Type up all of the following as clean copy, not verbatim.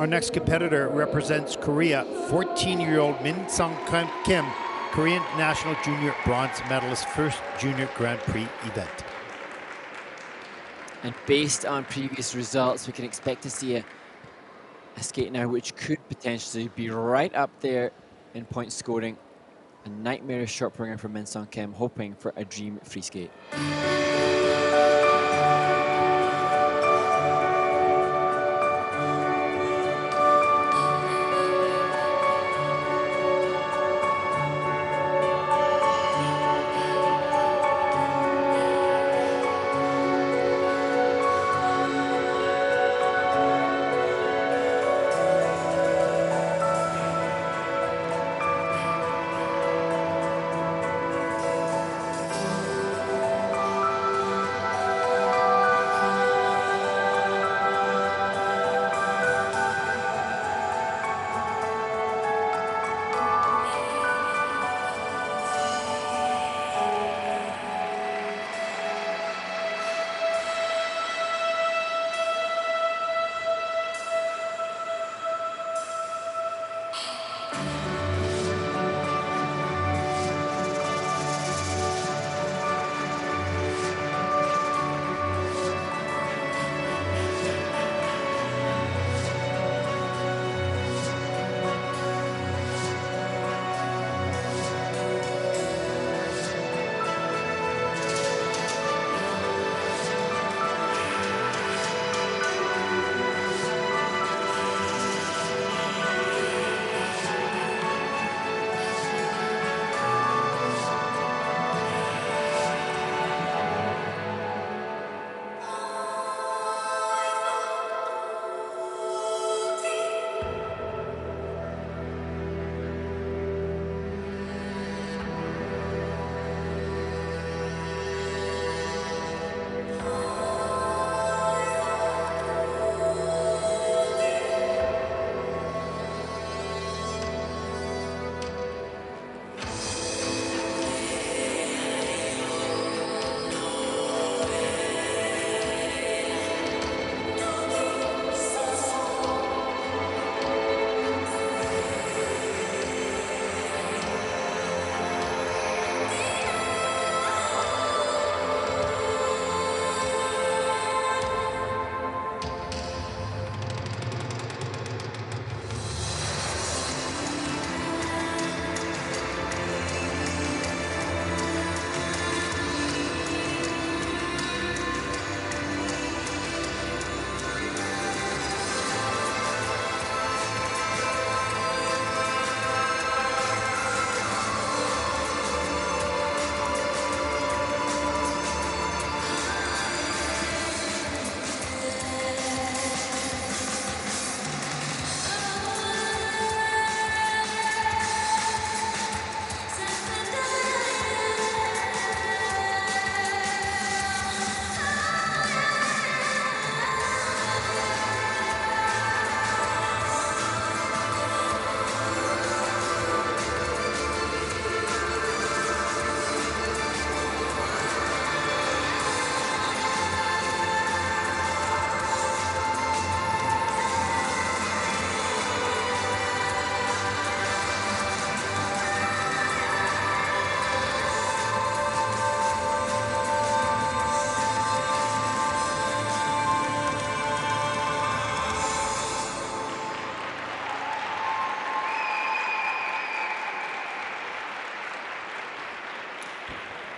Our next competitor represents Korea, 14-year-old Minsong Kim, Korean national junior bronze medalist, first junior Grand Prix event. And based on previous results, we can expect to see a skate now which could potentially be right up there in point scoring. A nightmarish short program for Minsong Kim, hoping for a dream free skate.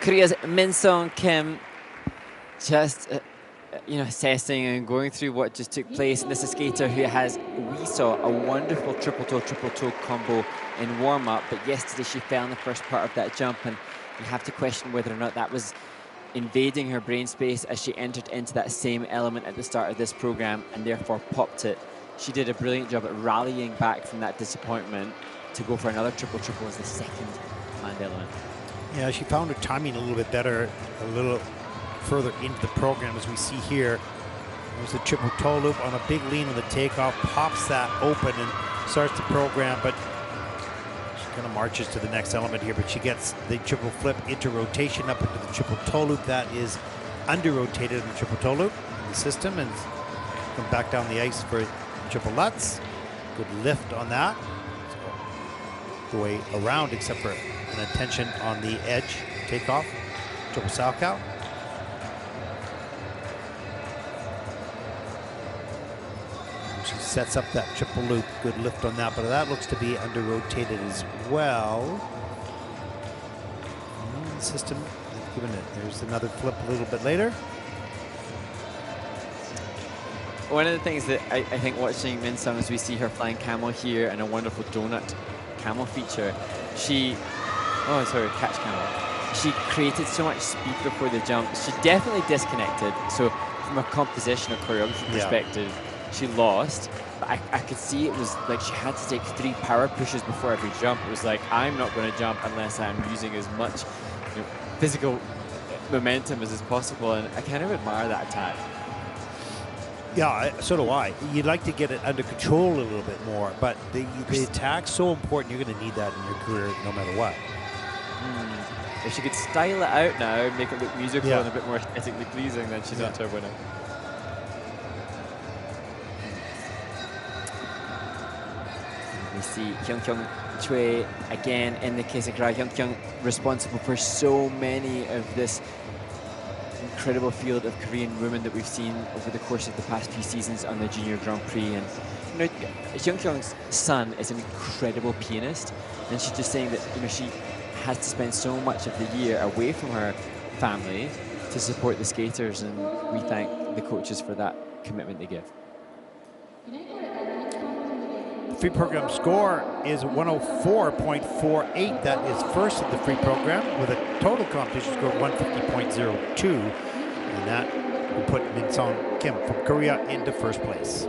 Korea's Minsong Kim just assessing and going through what just took place. And this is a skater who we saw a wonderful triple toe combo in warm-up, but yesterday she fell in the first part of that jump, and you have to question whether or not that was invading her brain space as she entered into that same element at the start of this program and therefore popped it. She did a brilliant job at rallying back from that disappointment to go for another triple as the second planned element. Yeah, she found her timing a little bit better, a little further into the program, as we see here. There's a triple toe loop on a big lean on the takeoff, pops that open and starts the program, but she kind of marches to the next element here, but she gets the triple flip into rotation up into the triple toe loop. That is under-rotated in the triple toe loop in the system, and come back down the ice for triple Lutz. Good lift on that. The way around, except for an attention on the edge takeoff. Triple Salchow. She sets up that triple loop. Good lift on that, but that looks to be under rotated as well. System given it. There's another flip a little bit later. One of the things that I think watching Minsong as we see her flying camel here and a wonderful donut camel feature, catch camel. She created so much speed before the jump. She definitely disconnected. So from a composition or choreography perspective, she lost. But I could see it was like she had to take 3 power pushes before every jump. It was like, I'm not going to jump unless I'm using as much physical momentum as is possible. And I kind of admire that attack. Yeah, so do I. You'd like to get it under control a little bit more, but the attack's so important. You're going to need that in your career no matter what. If she could style it out now, make it look musical and a bit more aesthetically pleasing, then she's on to her winner. We see Hyung Choi again in the case of Gra. Hyung responsible for so many of this incredible field of Korean women that we've seen over the course of the past few seasons on the Junior Grand Prix. And Hyung's son is an incredible pianist, and she's just saying that she has to spend so much of the year away from her family to support the skaters, and we thank the coaches for that commitment they give. The free program score is 104.48. That is first in the free program with a total competition score of 150.02. And that will put Minsong Kim from Korea into first place.